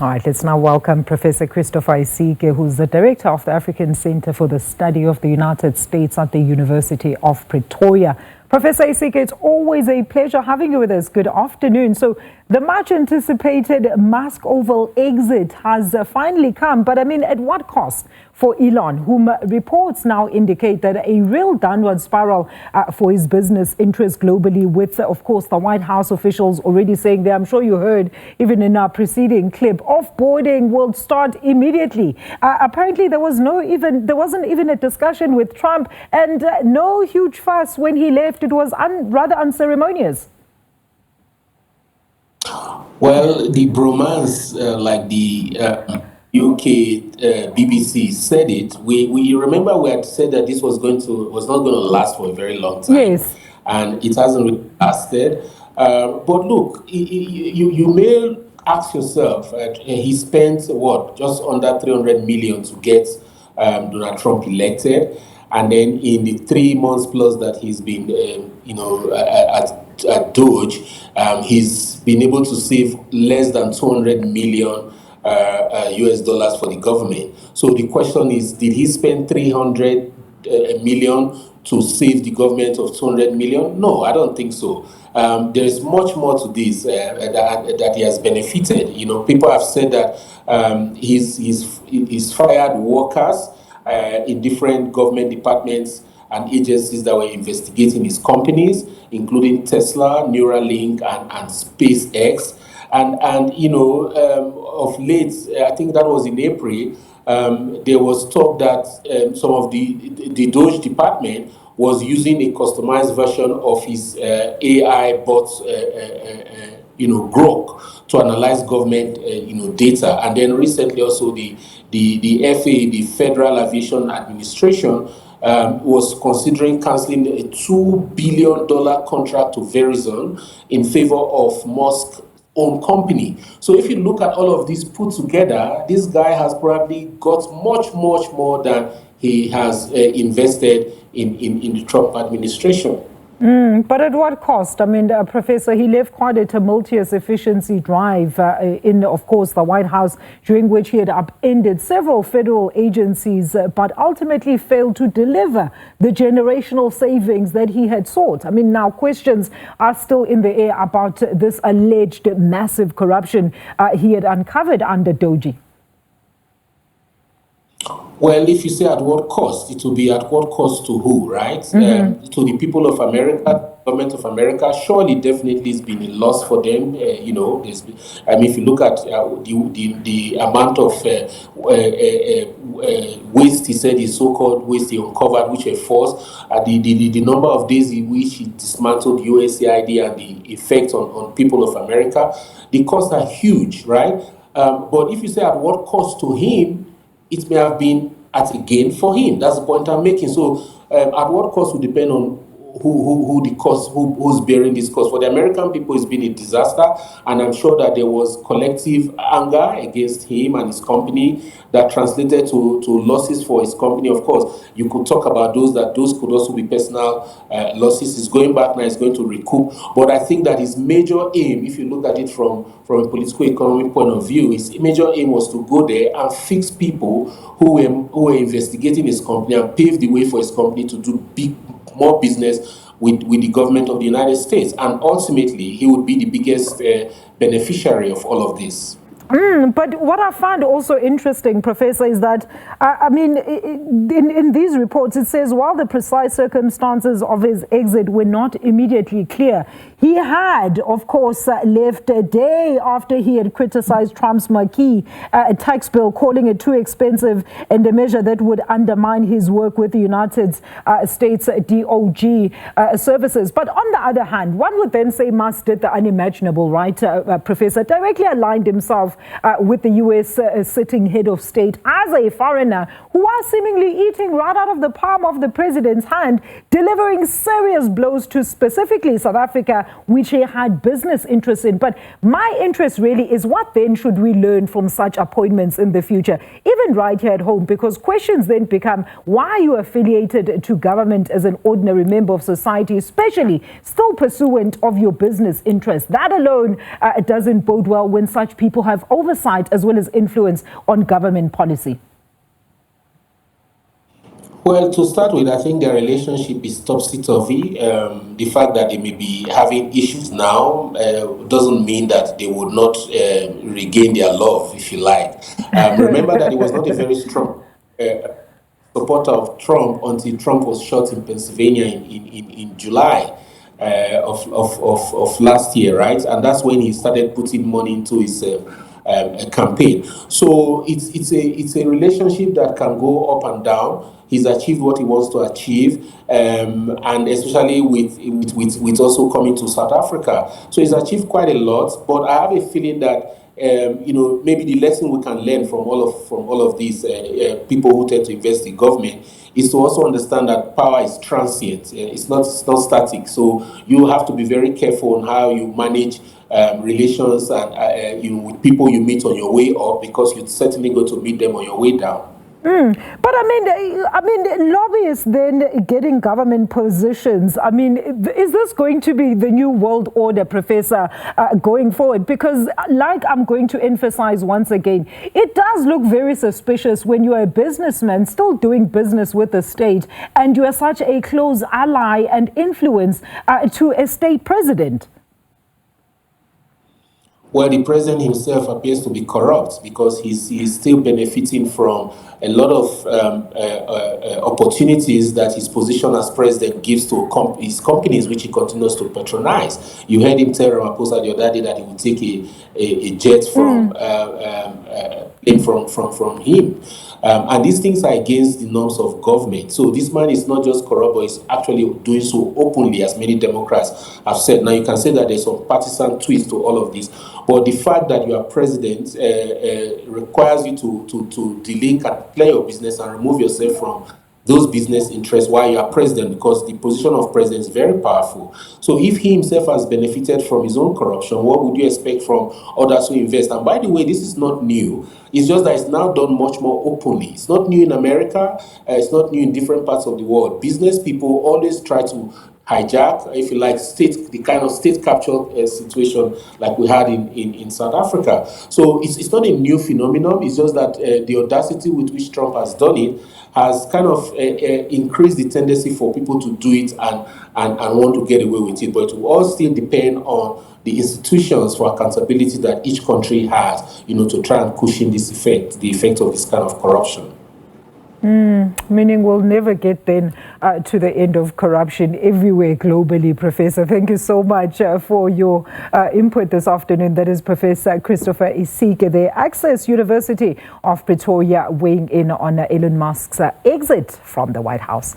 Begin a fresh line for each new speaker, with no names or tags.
All right, let's now welcome Professor Christopher Isike, who's the director of the African Center for the Study of the United States at the University of Pretoria. Professor Isike, it's always a pleasure having you with us. Good afternoon. So the much anticipated Musk Oval exit has finally come, but I mean, at what cost for Elon, whom reports now indicate that a real downward spiral for his business interests globally, with, of course, the White House officials already saying that, I'm sure you heard even in our preceding clip, offboarding will start immediately. Apparently, there wasn't even a discussion with Trump, and no huge fuss when he left. It was rather unceremonious.
Well, the bromance, like the UK BBC said it. We remember we had said that this was not going to last for a very long time.
Yes,
and it hasn't really lasted. But look, you may ask yourself, he spent just under 300 million to get Donald Trump elected, and then in the 3 months plus that he's been, at Doge, he's been able to save less than 200 million US dollars for the government. So the question is, did he spend 300 million to save the government of 200 million? No, I don't think so. There is much more to this that he has benefited. People have said that he's fired workers in different government departments and agencies that were investigating his companies, including Tesla, Neuralink, and SpaceX. And of late, I think that was in April, there was talk that some of the Doge department was using a customized version of his AI bot, Grok, to analyze government, data. And then recently also the FAA, the Federal Aviation Administration, was considering cancelling a $2 billion contract to Verizon in favor of Musk's own company. So if you look at all of this put together, this guy has probably got much more than he has invested in the Trump administration.
But at what cost? I mean, Professor, he left quite a tumultuous efficiency drive in, of course, the White House, during which he had upended several federal agencies, but ultimately failed to deliver the generational savings that he had sought. I mean, now questions are still in the air about this alleged massive corruption he had uncovered under Doge.
Well, if you say at what cost, it will be at what cost to who, right? To the people of America, government of America. Surely, definitely, it's been a loss for them. If you look at the amount of waste, he said, his so-called waste he uncovered, which were false, the number of days in which he dismantled USAID and the effect on people of America, the costs are huge, right? But if you say at what cost to him, it may have been at a gain for him. That's the point I'm making. So at what cost will depend on who's bearing this cost. For the American people, it's been a disaster, and I'm sure that there was collective anger against him and his company that translated to losses for his company. Of course, you could talk about those could also be personal losses. He's going back now, he's going to recoup. But I think that his major aim, if you look at it from a political economic point of view, his major aim was to go there and fix people who were investigating his company and pave the way for his company to do more business with the government of the United States. And ultimately, he would be the biggest beneficiary of all of this.
But what I find also interesting, Professor, is that, in these reports, it says while the precise circumstances of his exit were not immediately clear, he had, of course, left a day after he had criticized Trump's marquee tax bill, calling it too expensive and a measure that would undermine his work with the United States DOJ services. But on the other hand, one would then say Musk did the unimaginable, right, Professor? Directly aligned himself with the U.S. Sitting head of state as a foreigner who was seemingly eating right out of the palm of the president's hand, delivering serious blows to specifically South Africa which he had business interests in. But my interest really is, what then should we learn from such appointments in the future, even right here at home? Because questions then become, why are you affiliated to government as an ordinary member of society, especially still pursuant of your business interests? That alone doesn't bode well when such people have oversight as well as influence on government policy.
Well, to start with, I think their relationship is topsy-turvy. The fact that they may be having issues now doesn't mean that they would not regain their love, if you like. Remember that he was not a very strong supporter of Trump until Trump was shot in Pennsylvania in July of last year, right? And that's when he started putting money into his campaign. So it's a relationship that can go up and down. He's achieved what he wants to achieve, and especially with also coming to South Africa. So he's achieved quite a lot. But I have a feeling that maybe the lesson we can learn from all of these people who tend to invest in government is to also understand that power is transient. It's not static. So you have to be very careful on how you manage relations and with people you meet on your way up, because you're certainly going to meet them on your way down.
But I mean, lobbyists then getting government positions. I mean, is this going to be the new world order, Professor, going forward? Because, like I'm going to emphasize once again, it does look very suspicious when you are a businessman still doing business with the state, and you are such a close ally and influence to a state president.
Well, the president himself appears to be corrupt, because he's still benefiting from a lot of opportunities that his position as president gives to his companies, which he continues to patronize. You heard him tell Ramaphosa the other day that he would take a jet from him. And these things are against the norms of government. So this man is not just corrupt, but is actually doing so openly, as many Democrats have said. Now, you can say that there's some partisan twist to all of this, but the fact that you are president requires you to delink and play your business and remove yourself from those business interests while you are president, because the position of president is very powerful. So if he himself has benefited from his own corruption, what would you expect from others who invest? And by the way, this is not new. It's just that it's now done much more openly. It's not new in America. It's not new in different parts of the world. Business people always try to hijack, if you like, the kind of state capture situation like we had in South Africa. So it's not a new phenomenon. It's just that the audacity with which Trump has done it has kind of increased the tendency for people to do it and want to get away with it. But it will all still depend on the institutions for accountability that each country has, to try and cushion this effect, the effect of this kind of corruption.
Meaning we'll never get then to the end of corruption everywhere globally, Professor. Thank you so much for your input this afternoon. That is Professor Christopher Isike, the ACSUS-University of Pretoria, weighing in on Elon Musk's exit from the White House.